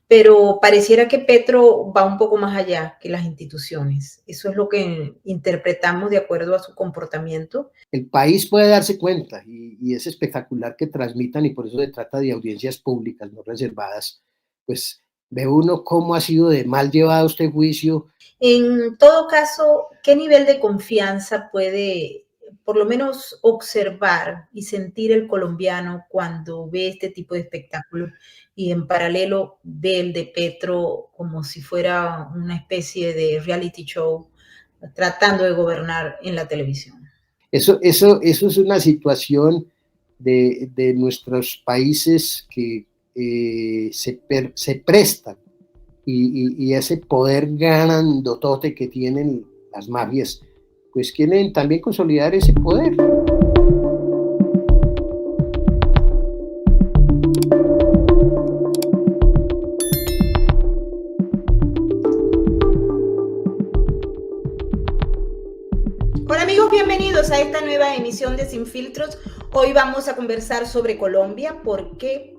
pero pareciera que Petro va un poco más allá que las instituciones. Eso es lo que interpretamos de acuerdo a su comportamiento. El país puede darse cuenta y es espectacular que transmitan, y por eso se trata de audiencias públicas, no reservadas. Pues ve uno cómo ha sido de mal llevado este juicio. En todo caso, ¿qué nivel de confianza puede por lo menos observar y sentir el colombiano cuando ve este tipo de espectáculos y en paralelo ve el de Petro como si fuera una especie de reality show tratando de gobernar en la televisión? Eso es una situación de nuestros países que se prestan y ese poder grandotote que tienen las mafias, pues quieren también consolidar ese poder. Hola amigos, bienvenidos a esta nueva emisión de Sin Filtros. Hoy vamos a conversar sobre Colombia, porque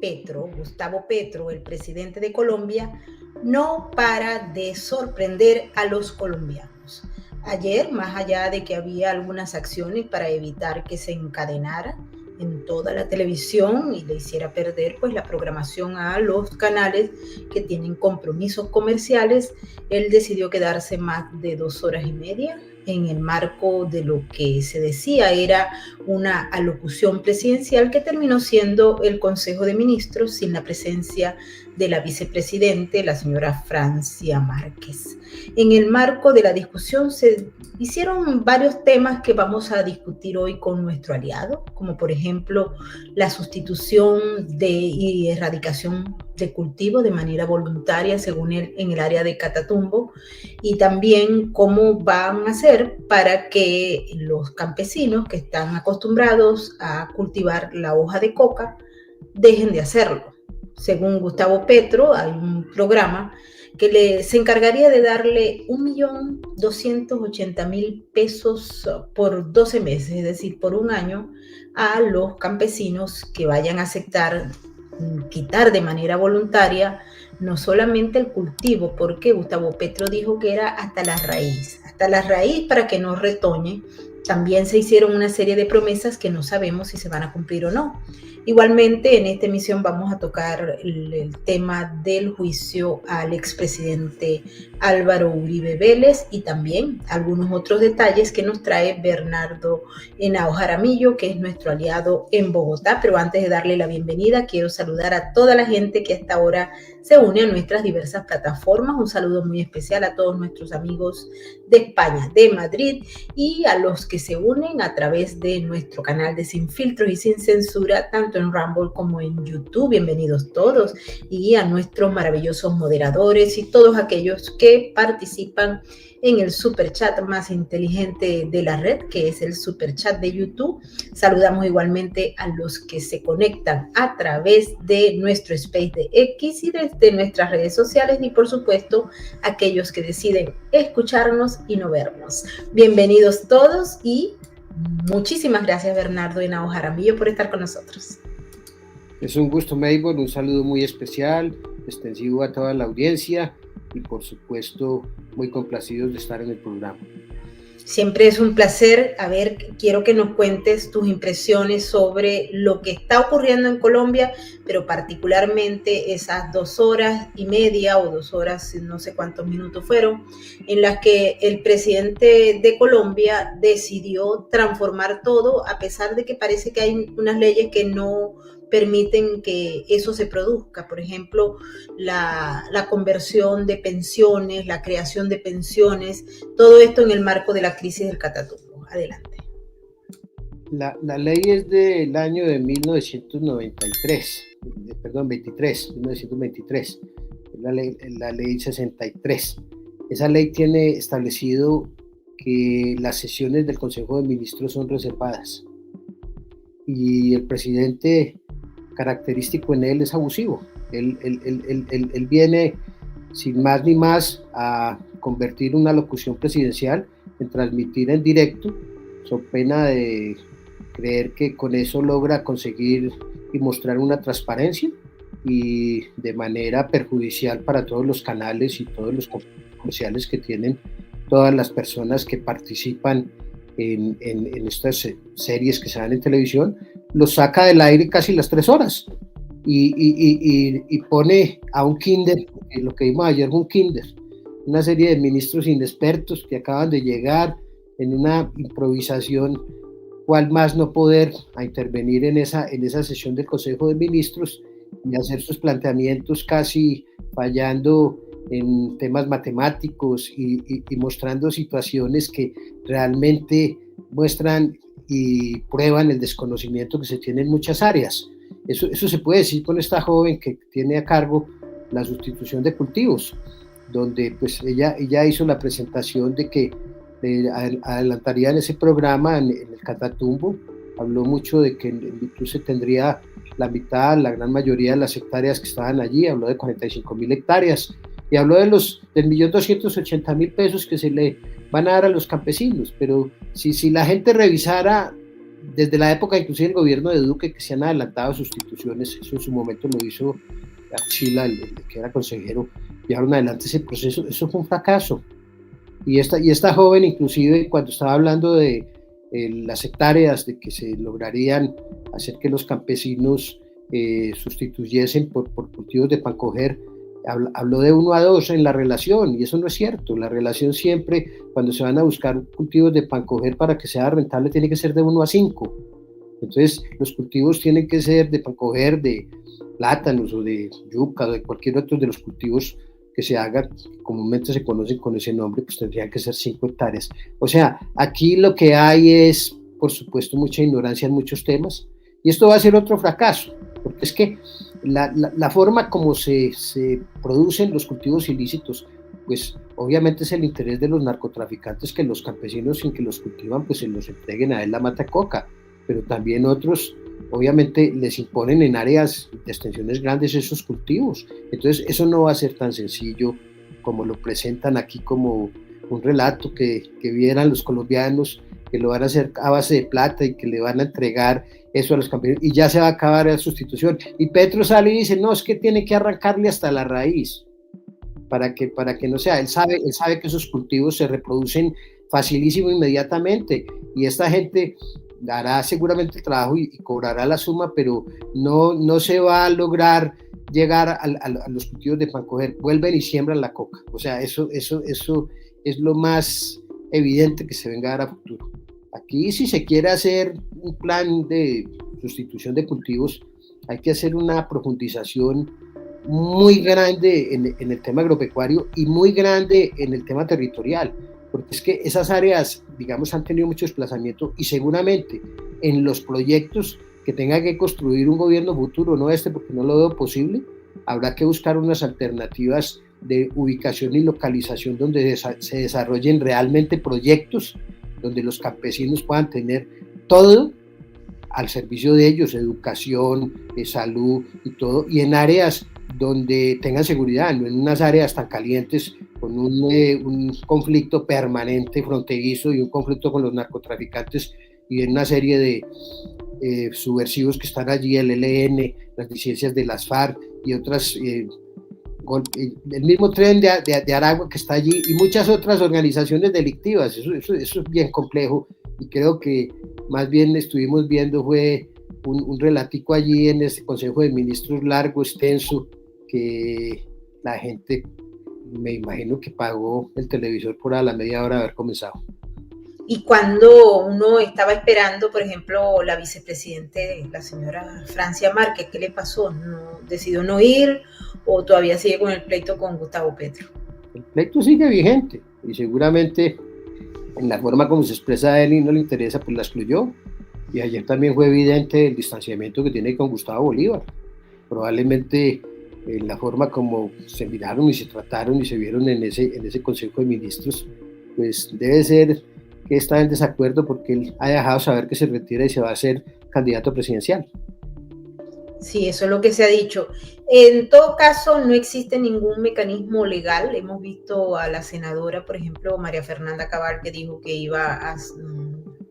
Gustavo Petro, el presidente de Colombia, no para de sorprender a los colombianos. Ayer, más allá de que había algunas acciones para evitar que se encadenara en toda la televisión y le hiciera perder pues la programación a los canales que tienen compromisos comerciales, él decidió quedarse más de 2 horas y media en el marco de lo que se decía era una alocución presidencial que terminó siendo el Consejo de Ministros sin la presencia de la vicepresidente, la señora Francia Márquez. En el marco de la discusión se hicieron varios temas que vamos a discutir hoy con nuestro aliado, como por ejemplo la sustitución y erradicación de cultivos de manera voluntaria, según él, en el área de Catatumbo, y también cómo van a hacer para que los campesinos que están acostumbrados a cultivar la hoja de coca dejen de hacerlo. Según Gustavo Petro, hay un programa que se encargaría de darle 1.280.000 pesos por 12 meses, es decir, por un año, a los campesinos que vayan a aceptar quitar de manera voluntaria no solamente el cultivo, porque Gustavo Petro dijo que era hasta la raíz para que no retoñe. También se hicieron una serie de promesas que no sabemos si se van a cumplir o no. Igualmente, en esta emisión vamos a tocar el tema del juicio al expresidente Álvaro Uribe Vélez y también algunos otros detalles que nos trae Bernardo Henao Jaramillo, que es nuestro aliado en Bogotá. Pero antes de darle la bienvenida, quiero saludar a toda la gente que hasta ahora se une a nuestras diversas plataformas. Un saludo muy especial a todos nuestros amigos de España, de Madrid, y a los que se unen a través de nuestro canal de Sin Filtros y Sin Censura, tanto en Rumble como en YouTube. Bienvenidos todos, y a nuestros maravillosos moderadores y todos aquellos que participan en el super chat más inteligente de la red, que es el super chat de YouTube. Saludamos igualmente a los que se conectan a través de nuestro space de X y desde nuestras redes sociales, y por supuesto aquellos que deciden escucharnos y no vernos. Bienvenidos todos y muchísimas gracias, Bernardo Henao Jaramillo, por estar con nosotros. Es un gusto, Mabel, un saludo muy especial, extensivo a toda la audiencia y por supuesto muy complacidos de estar en el programa. Siempre es un placer. A ver, quiero que nos cuentes tus impresiones sobre lo que está ocurriendo en Colombia, pero particularmente esas 2 horas y media o 2 horas, no sé cuántos minutos fueron, en las que el presidente de Colombia decidió transformar todo, a pesar de que parece que hay unas leyes que no permiten que eso se produzca. Por ejemplo, la conversión de pensiones, la creación de pensiones, todo esto en el marco de la crisis del Catatumbo. Adelante. La ley es del año de 1993, 1923, la ley 63. Esa ley tiene establecido que las sesiones del Consejo de Ministros son reservadas y el presidente, característico en él, es abusivo. Él viene sin más ni más a convertir una locución presidencial en transmitir en directo, so pena de creer que con eso logra conseguir y mostrar una transparencia. y de manera perjudicial para todos los canales y todos los comerciales que tienen todas las personas que participan en estas series que se dan en televisión, los saca del aire casi las 3 horas y pone a un kinder, lo que vimos ayer fue un kinder, una serie de ministros inexpertos que acaban de llegar en una improvisación, cual más no poder a intervenir en esa sesión del Consejo de Ministros y hacer sus planteamientos casi fallando en temas matemáticos y mostrando situaciones que realmente muestran y prueban el desconocimiento que se tiene en muchas áreas. Eso se puede decir con esta joven que tiene a cargo la sustitución de cultivos, donde pues ella hizo la presentación de que adelantarían ese programa en el Catatumbo. Habló mucho de que en Vitú se tendría la mitad, la gran mayoría de las hectáreas que estaban allí, habló de 45.000 hectáreas y habló del 1.280.000 pesos que se le van a dar a los campesinos, pero si la gente revisara desde la época inclusive el gobierno de Duque, que se han adelantado sustituciones, eso en su momento lo hizo Archila, el que era consejero, llevaron adelante ese proceso, eso fue un fracaso. Y esta joven, inclusive, cuando estaba hablando de las hectáreas, de que se lograrían hacer que los campesinos sustituyesen por cultivos de pancoger, habló de 1 a 2 en la relación, y eso no es cierto. La relación siempre, cuando se van a buscar cultivos de pancoger para que sea rentable, tiene que ser de 1 a 5. Entonces, los cultivos tienen que ser de pancoger, de plátanos o de yuca o de cualquier otro de los cultivos que se haga, que comúnmente se conocen con ese nombre, pues tendrían que ser 5 hectáreas. O sea, aquí lo que hay es, por supuesto, mucha ignorancia en muchos temas, y esto va a ser otro fracaso, porque es que la forma como se producen los cultivos ilícitos, pues obviamente es el interés de los narcotraficantes que los campesinos, sin que los cultivan, pues se los entreguen a él la mata coca, pero también otros obviamente les imponen en áreas de extensiones grandes esos cultivos. Entonces eso no va a ser tan sencillo como lo presentan aquí, como un relato que vieran los colombianos, que lo van a hacer a base de plata y que le van a entregar eso a los campesinos y ya se va a acabar la sustitución. Y Petro sale y dice, no, es que tiene que arrancarle hasta la raíz para que no sea. Él sabe que esos cultivos se reproducen facilísimo inmediatamente, y esta gente hará seguramente el trabajo y cobrará la suma, pero no se va a lograr llegar a los cultivos de pancoger. Vuelven y siembran la coca. O sea, eso es lo más evidente que se venga a dar a futuro. Aquí, si se quiere hacer un plan de sustitución de cultivos, hay que hacer una profundización muy grande en el tema agropecuario y muy grande en el tema territorial, porque es que esas áreas, digamos, han tenido mucho desplazamiento, y seguramente en los proyectos que tenga que construir un gobierno futuro, no este porque no lo veo posible, habrá que buscar unas alternativas de ubicación y localización donde se desarrollen realmente proyectos, donde los campesinos puedan tener todo al servicio de ellos, educación, salud y todo, y en áreas donde tengan seguridad, no en unas áreas tan calientes con un conflicto permanente fronterizo y un conflicto con los narcotraficantes y en una serie de subversivos que están allí, el ELN, las disidencias de las FARC y otras, el mismo Tren de Aragua que está allí y muchas otras organizaciones delictivas. Eso es bien complejo, y creo que más bien estuvimos viendo fue un relatico allí en este Consejo de Ministros largo, extenso, que la gente, me imagino que pagó el televisor por a la media hora de haber comenzado. Y cuando uno estaba esperando, por ejemplo, la vicepresidente, la señora Francia Márquez, ¿qué le pasó? ¿No, decidió no ir o todavía sigue con el pleito con Gustavo Petro? El pleito sigue vigente y seguramente en la forma como se expresa a él y no le interesa, pues la excluyó. Y ayer también fue evidente el distanciamiento que tiene con Gustavo Bolívar. Probablemente en la forma como se miraron y se trataron y se vieron en ese Consejo de Ministros, pues debe ser que está en desacuerdo porque él ha dejado saber que se retira y se va a hacer candidato presidencial. Sí, eso es lo que se ha dicho. En todo caso, no existe ningún mecanismo legal. Hemos visto a la senadora, por ejemplo, María Fernanda Cabal, que dijo que iba a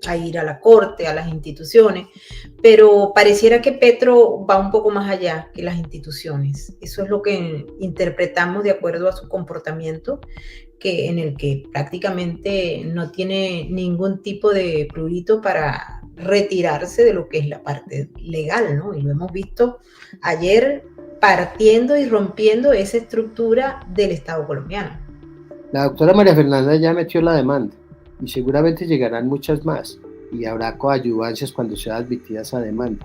a ir a la corte, a las instituciones, pero pareciera que Petro va un poco más allá que las instituciones. Eso es lo que interpretamos de acuerdo a su comportamiento, en el que prácticamente no tiene ningún tipo de prurito para retirarse de lo que es la parte legal, ¿no? Y lo hemos visto ayer partiendo y rompiendo esa estructura del Estado colombiano. La doctora María Fernanda ya metió la demanda y seguramente llegarán muchas más y habrá coadyuvancias cuando sea admitida esa demanda.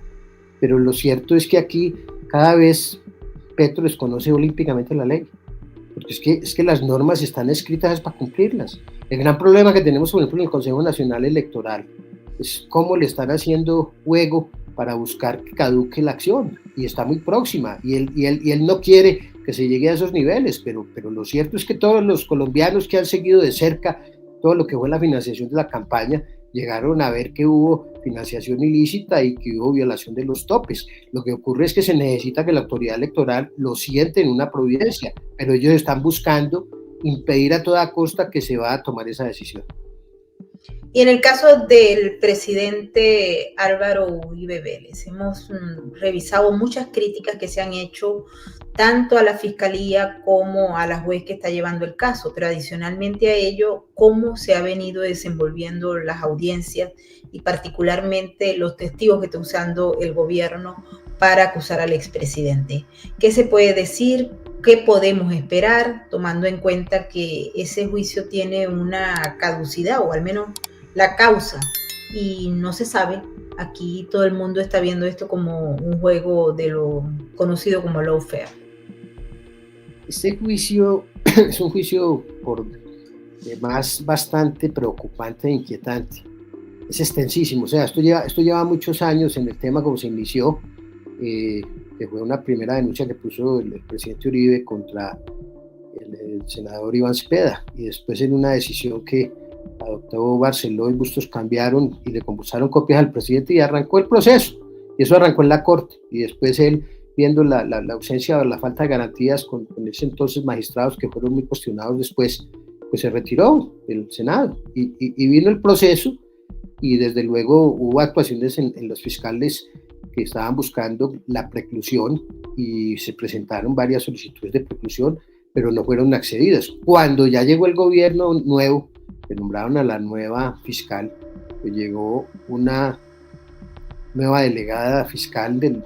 Pero lo cierto es que aquí cada vez Petro desconoce olímpicamente la ley, porque es que las normas están escritas para cumplirlas. El gran problema que tenemos, por ejemplo, en el Consejo Nacional Electoral es cómo le están haciendo juego para buscar que caduque la acción, y está muy próxima, y él no quiere que se llegue a esos niveles, pero lo cierto es que todos los colombianos que han seguido de cerca todo lo que fue la financiación de la campaña, llegaron a ver que hubo financiación ilícita y que hubo violación de los topes. Lo que ocurre es que se necesita que la autoridad electoral lo siente en una providencia, pero ellos están buscando impedir a toda costa que se va a tomar esa decisión. Y en el caso del presidente Álvaro Uribe Vélez, hemos revisado muchas críticas que se han hecho tanto a la fiscalía como a la juez que está llevando el caso, pero adicionalmente a ello, cómo se ha venido desenvolviendo las audiencias y particularmente los testigos que está usando el gobierno para acusar al expresidente. ¿Qué se puede decir? ¿Qué podemos esperar, tomando en cuenta que ese juicio tiene una caducidad, o al menos la causa, y no se sabe? Aquí todo el mundo está viendo esto como un juego de lo conocido como lawfare. Este juicio es un juicio por demás bastante preocupante e inquietante. Es extensísimo, o sea, esto lleva muchos años en el tema como se inició, que fue una primera denuncia que puso el presidente Uribe contra el senador Iván Cepeda, y después en una decisión que adoptó Barceló y Bustos cambiaron y le compulsaron copias al presidente y arrancó el proceso, y eso arrancó en la corte, y después él, viendo la ausencia o la falta de garantías con ese entonces magistrados que fueron muy cuestionados después, pues se retiró del Senado y vino el proceso, y desde luego hubo actuaciones en los fiscales que estaban buscando la preclusión y se presentaron varias solicitudes de preclusión, pero no fueron accedidas. Cuando ya llegó el gobierno nuevo, que nombraron a la nueva fiscal, pues llegó una nueva delegada fiscal del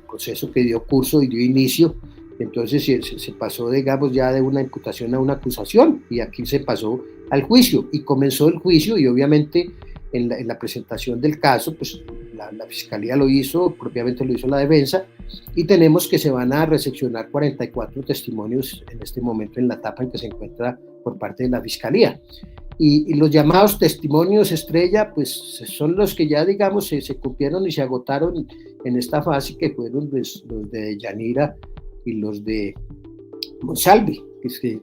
proceso que dio curso y dio inicio, entonces se pasó, digamos, ya de una imputación a una acusación, y aquí se pasó al juicio, y comenzó el juicio, y obviamente en la presentación del caso, pues la fiscalía lo hizo, propiamente lo hizo la defensa, y tenemos que se van a recepcionar 44 testimonios en este momento en la etapa en que se encuentra por parte de la fiscalía. Y los llamados testimonios estrella, pues son los que ya, digamos, se cumplieron y se agotaron en esta fase, que fueron los de Yanira y los de Monsalve,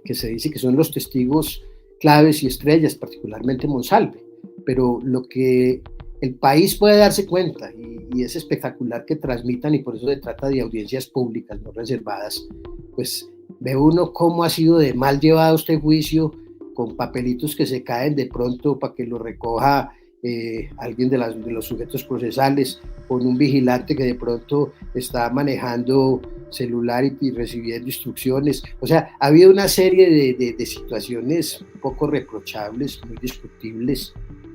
que se dice que son los testigos claves y estrellas, particularmente Monsalve. Pero lo que el país puede darse cuenta, y es espectacular que transmitan, y por eso se trata de audiencias públicas, no reservadas, pues ve uno cómo ha sido de mal llevado este juicio, con papelitos que se caen de pronto para que lo recoja alguien de los sujetos procesales, con un vigilante que de pronto está manejando celular y recibiendo instrucciones. O sea, ha habido una serie de situaciones un poco reprochables, muy discutibles,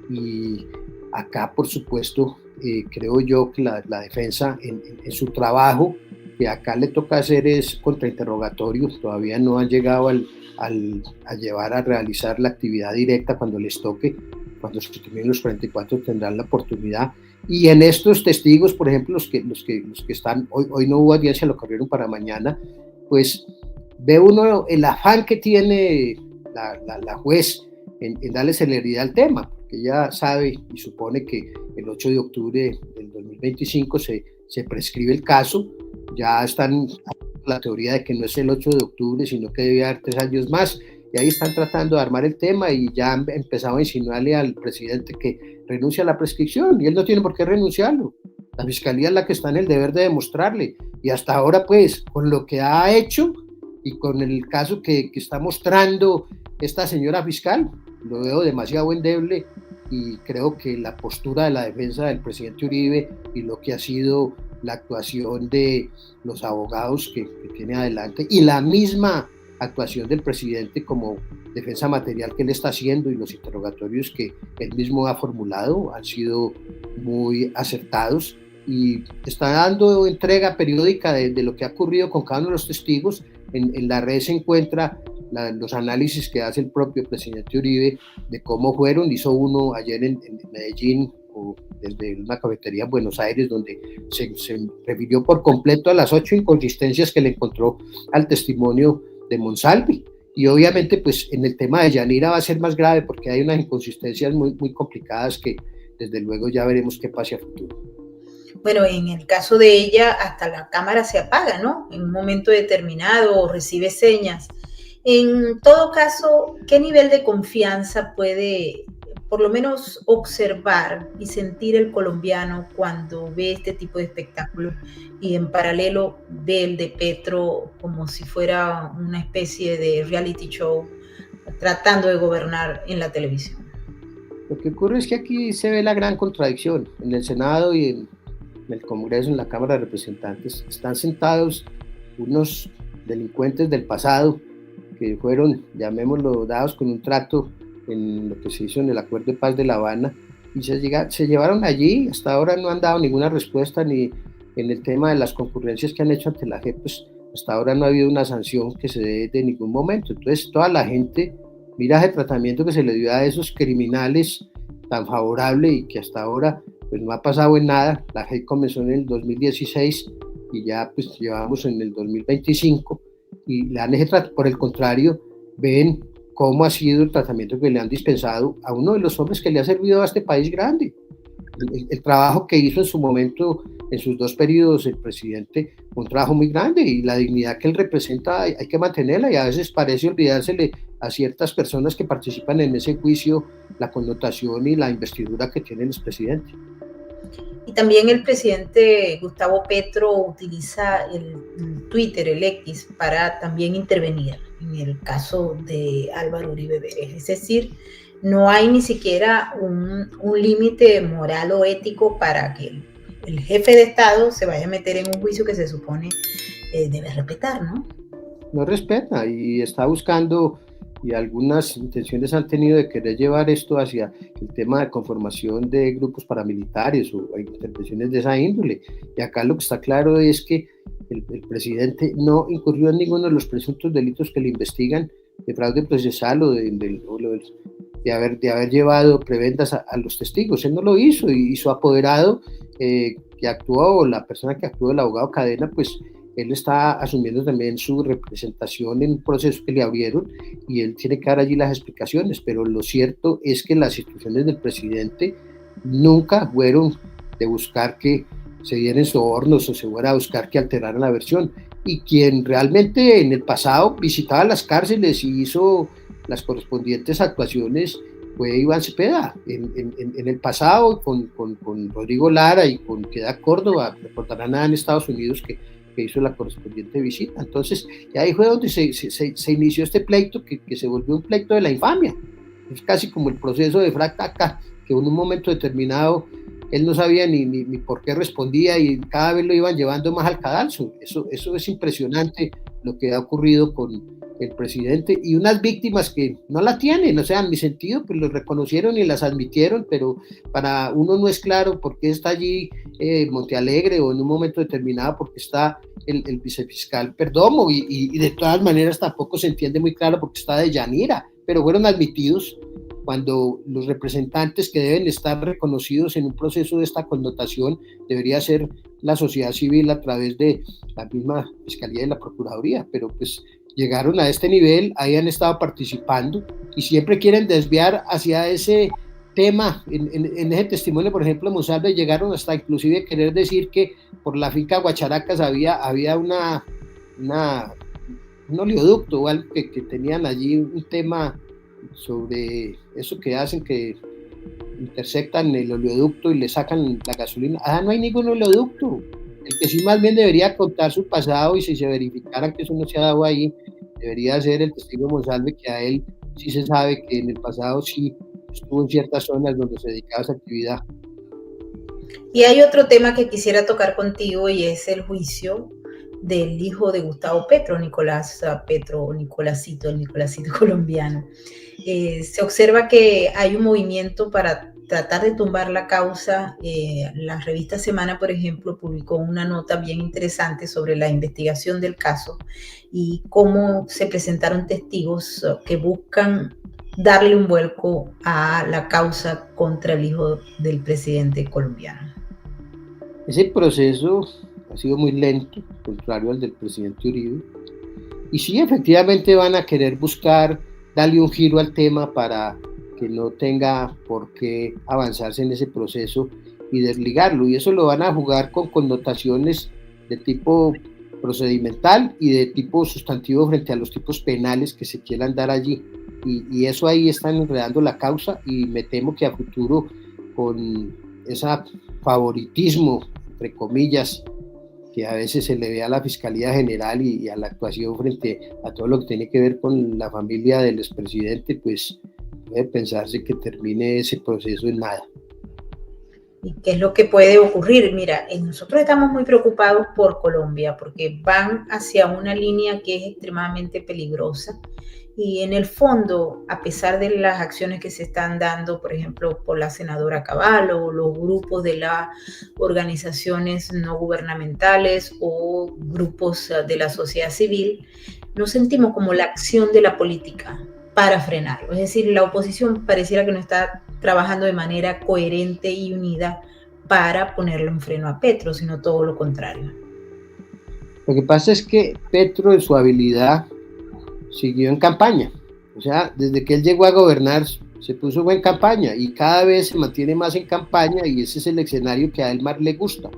y acá, por supuesto, creo yo que la defensa en su trabajo, que acá le toca hacer es contrainterrogatorios, todavía no han llegado a llevar a realizar la actividad directa cuando les toque. Cuando se terminen los 44 tendrán la oportunidad, y en estos testigos, por ejemplo, los que están, hoy no hubo audiencia, lo corrieron para mañana, pues ve uno el afán que tiene la juez en darle celeridad al tema, porque ella sabe y supone que el 8 de octubre del 2025 se prescribe el caso. Ya están la teoría de que no es el 8 de octubre, sino que debe haber 3 años más, y ahí están tratando de armar el tema, y ya han empezado a insinuarle al presidente que renuncia a la prescripción, y él no tiene por qué renunciarlo. La fiscalía es la que está en el deber de demostrarle, y hasta ahora, pues, con lo que ha hecho y con el caso que está mostrando esta señora fiscal, lo veo demasiado endeble, y creo que la postura de la defensa del presidente Uribe y lo que ha sido la actuación de los abogados que tiene adelante y la misma actuación del presidente como defensa material que él está haciendo y los interrogatorios que él mismo ha formulado han sido muy acertados y está dando entrega periódica de lo que ha ocurrido con cada uno de los testigos. En la red se encuentra los análisis que hace el propio presidente Uribe de cómo fueron. Hizo uno ayer en Medellín o desde una cafetería en Buenos Aires donde se refirió por completo a las 8 inconsistencias que le encontró al testimonio de Monsalve. Y obviamente pues en el tema de Yanira va a ser más grave porque hay unas inconsistencias muy, muy complicadas que desde luego ya veremos qué pase a futuro. Bueno, en el caso de ella, hasta la cámara se apaga, ¿no? En un momento determinado o recibe señas. En todo caso, ¿qué nivel de confianza puede, por lo menos, observar y sentir el colombiano cuando ve este tipo de espectáculos y en paralelo ve el de Petro como si fuera una especie de reality show tratando de gobernar en la televisión? Lo que ocurre es que aquí se ve la gran contradicción. En el Senado y en el Congreso, en la Cámara de Representantes, están sentados unos delincuentes del pasado que fueron, llamémoslo, dados con un trato en lo que se hizo en el Acuerdo de Paz de La Habana y se llevaron allí. Hasta ahora no han dado ninguna respuesta ni en el tema de las concurrencias que han hecho ante la JEP, pues hasta ahora no ha habido una sanción que se dé de ningún momento. Entonces toda la gente mira el tratamiento que se le dio a esos criminales tan favorable y que hasta ahora pues no ha pasado en nada. La JEP comenzó en el 2016 y ya pues llevamos en el 2025 y le han hecho, por el contrario, ven cómo ha sido el tratamiento que le han dispensado a uno de los hombres que le ha servido a este país grande. El trabajo que hizo en su momento, en sus 2 periodos, el presidente, un trabajo muy grande y la dignidad que él representa hay que mantenerla y a veces parece olvidársele a ciertas personas que participan en ese juicio la connotación y la investidura que tiene el expresidente. Y también el presidente Gustavo Petro utiliza el Twitter, el X, para también intervenir en el caso de Álvaro Uribe Vélez. Es decir, no hay ni siquiera un límite moral o ético para que el jefe de Estado se vaya a meter en un juicio que se supone debe respetar, ¿no? No respeta y está buscando, y algunas intenciones han tenido de querer llevar esto hacia el tema de conformación de grupos paramilitares o intervenciones de esa índole. Y acá lo que está claro es que el presidente no incurrió en ninguno de los presuntos delitos que le investigan de fraude procesal o de haber llevado prebendas a los testigos. Él no lo hizo y su apoderado que actuó, o la persona que actuó, el abogado Cadena, pues él está asumiendo también su representación en un proceso que le abrieron y él tiene que dar allí las explicaciones, pero lo cierto es que las instrucciones del presidente nunca fueron de buscar que se dieran sobornos o se fuera a buscar que alteraran la versión. Y quien realmente en el pasado visitaba las cárceles y hizo las correspondientes actuaciones fue Iván Cepeda. En el pasado con Rodrigo Lara y con Piedad Córdoba, recordarán en Estados Unidos que hizo la correspondiente visita. Entonces, ahí fue donde se inició este pleito que se volvió un pleito de la infamia. Es casi como el proceso de Fractaca, que en un momento determinado él no sabía ni por qué respondía y cada vez lo iban llevando más al cadalso. Eso es impresionante lo que ha ocurrido con el presidente y unas víctimas que no la tienen, o sea, en mi sentido, pues lo reconocieron y las admitieron, pero para uno no es claro por qué está allí Montealegre o en un momento determinado porque está el vicefiscal Perdomo y de todas maneras tampoco se entiende muy claro porque está de Yanira, pero fueron admitidos cuando los representantes que deben estar reconocidos en un proceso de esta connotación debería ser la sociedad civil a través de la misma Fiscalía y la Procuraduría, pero pues llegaron a este nivel, ahí han estado participando y siempre quieren desviar hacia ese tema. En ese testimonio, por ejemplo, de Monsalve llegaron hasta inclusive querer decir que por la finca Guacharacas había un oleoducto o algo que tenían allí un tema sobre eso que hacen, que intersectan el oleoducto y le sacan la gasolina. No hay ningún oleoducto. El que sí más bien debería contar su pasado y si se verificara que eso no se ha dado ahí, debería ser el testigo Monsalve, que a él sí se sabe que en el pasado sí estuvo en ciertas zonas donde se dedicaba a esa actividad. Y hay otro tema que quisiera tocar contigo y es el juicio del hijo de Gustavo Petro, Nicolás Petro, Nicolásito, el Nicolásito colombiano. Se observa que hay un movimiento para tratar de tumbar la causa. La revista Semana, por ejemplo, publicó una nota bien interesante sobre la investigación del caso y cómo se presentaron testigos que buscan darle un vuelco a la causa contra el hijo del presidente colombiano. Ese proceso ha sido muy lento, contrario al del presidente Uribe, y sí, efectivamente van a querer buscar darle un giro al tema para que no tenga por qué avanzarse en ese proceso y desligarlo, y eso lo van a jugar con connotaciones de tipo procedimental y de tipo sustantivo frente a los tipos penales que se quieran dar allí, y eso ahí están enredando la causa, y me temo que a futuro con ese favoritismo, entre comillas, que a veces se le ve a la Fiscalía General y a la actuación frente a todo lo que tiene que ver con la familia del expresidente, pues puede pensarse que termine ese proceso en nada. ¿Y qué es lo que puede ocurrir? Mira, nosotros estamos muy preocupados por Colombia porque van hacia una línea que es extremadamente peligrosa y en el fondo, a pesar de las acciones que se están dando, por ejemplo, por la senadora Caballo, los grupos de las organizaciones no gubernamentales o grupos de la sociedad civil, nos sentimos como la acción de la política para frenarlo. Es decir, la oposición pareciera que no está trabajando de manera coherente y unida para ponerle un freno a Petro, sino todo lo contrario. Lo que pasa es que Petro, en su habilidad, siguió en campaña. O sea, desde que él llegó a gobernar, se puso en campaña y cada vez se mantiene más en campaña, y ese es el escenario que a él más le gusta.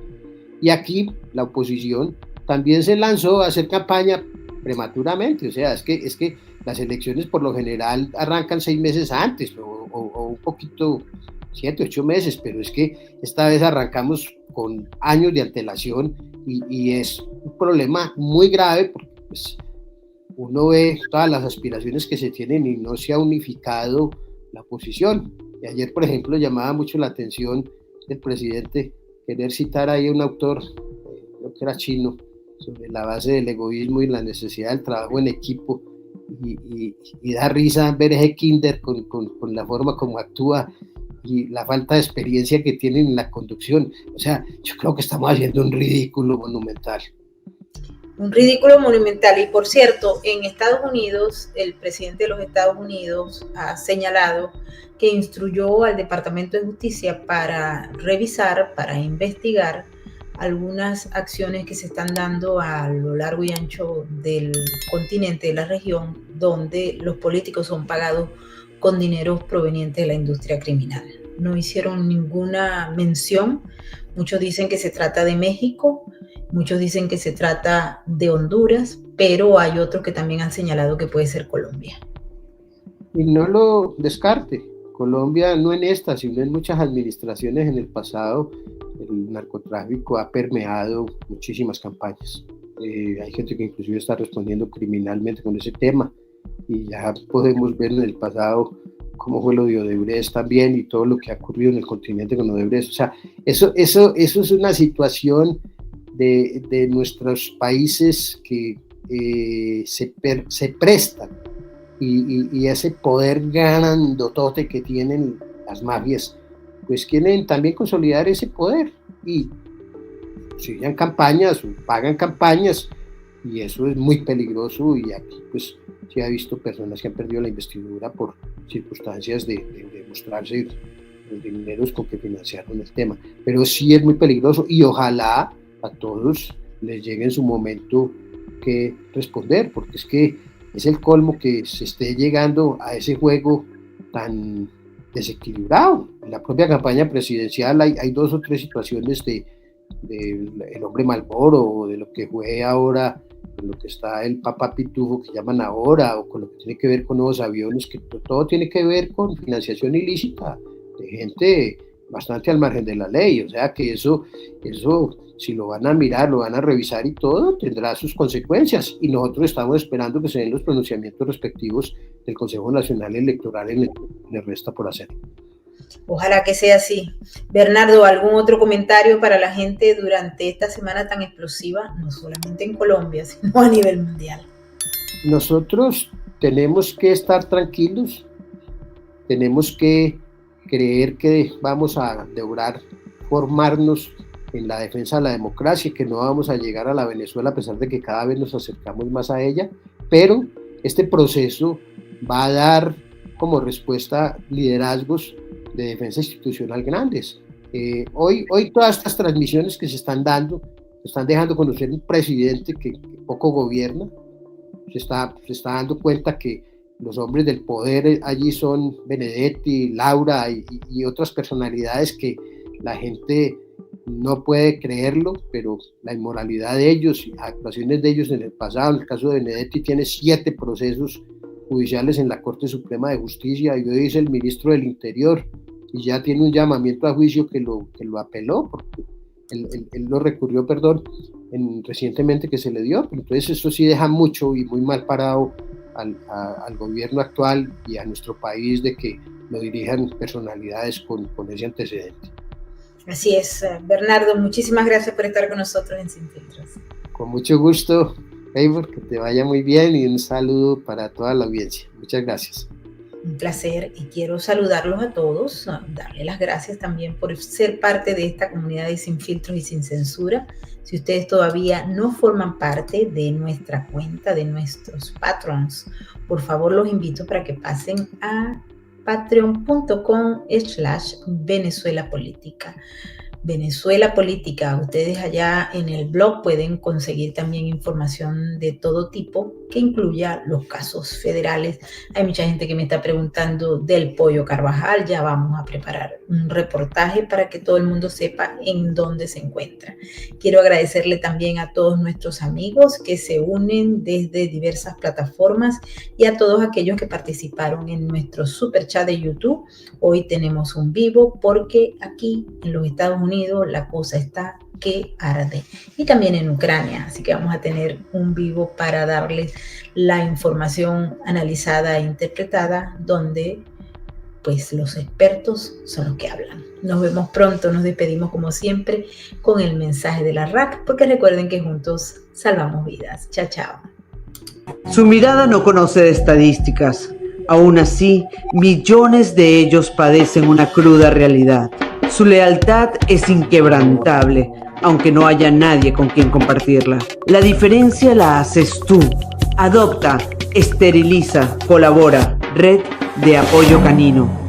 Y aquí la oposición también se lanzó a hacer campaña prematuramente. O sea, es que las elecciones por lo general arrancan 6 meses antes o un poquito, 7, 8 meses, pero es que esta vez arrancamos con años de antelación y es un problema muy grave porque pues, uno ve todas las aspiraciones que se tienen y no se ha unificado la posición. Y ayer, por ejemplo, llamaba mucho la atención del presidente querer citar ahí a un autor, creo que era chino, sobre la base del egoísmo y la necesidad del trabajo en equipo, y da risa ver ese kinder con la forma como actúa y la falta de experiencia que tienen en la conducción. O sea, yo creo que estamos haciendo un ridículo monumental. Un ridículo monumental. Y por cierto, en Estados Unidos, el presidente de los Estados Unidos ha señalado que instruyó al Departamento de Justicia para revisar, para investigar algunas acciones que se están dando a lo largo y ancho del continente, de la región, donde los políticos son pagados con dineros provenientes de la industria criminal. No hicieron ninguna mención. Muchos dicen que se trata de México, muchos dicen que se trata de Honduras, pero hay otros que también han señalado que puede ser Colombia. Y no lo descarte. Colombia, no en esta, sino en muchas administraciones en el pasado, el narcotráfico ha permeado muchísimas campañas. Hay gente que inclusive está respondiendo criminalmente con ese tema, y ya podemos ver en el pasado cómo fue lo de Odebrecht también y todo lo que ha ocurrido en el continente con Odebrecht. O sea, eso es una situación de nuestros países que se prestan, y ese poder grandotote que tienen las mafias, pues quieren también consolidar ese poder y siguen campañas o pagan campañas, y eso es muy peligroso. Y aquí pues se ha visto personas que han perdido la investidura por circunstancias de mostrarse los dineros con que financiaron el tema, pero sí es muy peligroso, y ojalá a todos les llegue en su momento que responder, porque es que es el colmo que se esté llegando a ese juego tan desequilibrado. En la propia campaña presidencial hay 2 o 3 situaciones de el hombre Malboro, o de lo que fue ahora, con lo que está el Papa Pitufo que llaman ahora, o con lo que tiene que ver con nuevos aviones, que todo tiene que ver con financiación ilícita de gente bastante al margen de la ley, o sea que eso si lo van a mirar, lo van a revisar y todo, tendrá sus consecuencias, y nosotros estamos esperando que se den los pronunciamientos respectivos del Consejo Nacional Electoral en el resto por hacer. Ojalá que sea así. Bernardo, ¿algún otro comentario para la gente durante esta semana tan explosiva, no solamente en Colombia, sino a nivel mundial? Nosotros tenemos que estar tranquilos, tenemos que creer que vamos a lograr formarnos en la defensa de la democracia, que no vamos a llegar a la Venezuela a pesar de que cada vez nos acercamos más a ella, pero este proceso va a dar como respuesta liderazgos de defensa institucional grandes. Hoy todas estas transmisiones que se están dando, están dejando conocer un presidente que poco gobierna, se está dando cuenta que los hombres del poder allí son Benedetti, Laura y otras personalidades que la gente no puede creerlo, pero la inmoralidad de ellos, actuaciones de ellos en el pasado, en el caso de Benedetti tiene 7 procesos judiciales en la Corte Suprema de Justicia, y hoy es el ministro del Interior, y ya tiene un llamamiento a juicio que lo apeló, porque él lo recurrió, recientemente que se le dio, pero entonces eso sí deja mucho y muy mal parado al gobierno actual y a nuestro país de que lo dirijan personalidades con ese antecedente. Así es, Bernardo, muchísimas gracias por estar con nosotros en Sin Filtros. Con mucho gusto, Eivor, que te vaya muy bien y un saludo para toda la audiencia. Muchas gracias. Un placer, y quiero saludarlos a todos, darles las gracias también por ser parte de esta comunidad de Sin Filtros y Sin Censura. Si ustedes todavía no forman parte de nuestra cuenta, de nuestros patrons, por favor los invito para que pasen a patreon.com/Venezuela Política. Venezuela Política, ustedes allá en el blog pueden conseguir también información de todo tipo que incluya los casos federales. Hay mucha gente que me está preguntando del Pollo Carvajal, ya vamos a preparar un reportaje para que todo el mundo sepa en dónde se encuentra. Quiero agradecerle también a todos nuestros amigos que se unen desde diversas plataformas y a todos aquellos que participaron en nuestro super chat de YouTube. Hoy tenemos un vivo porque aquí en los Estados Unidos la cosa está que arde, y también en Ucrania, así que vamos a tener un vivo para darles la información analizada e interpretada, donde pues los expertos son los que hablan. Nos vemos pronto, nos despedimos como siempre con el mensaje de la RAC, porque recuerden que juntos salvamos vidas. Chao, chao. Su mirada no conoce de estadísticas. Aún así, millones de ellos padecen una cruda realidad. Su lealtad es inquebrantable, aunque no haya nadie con quien compartirla. La diferencia la haces tú. Adopta, esteriliza, colabora. Red de Apoyo Canino.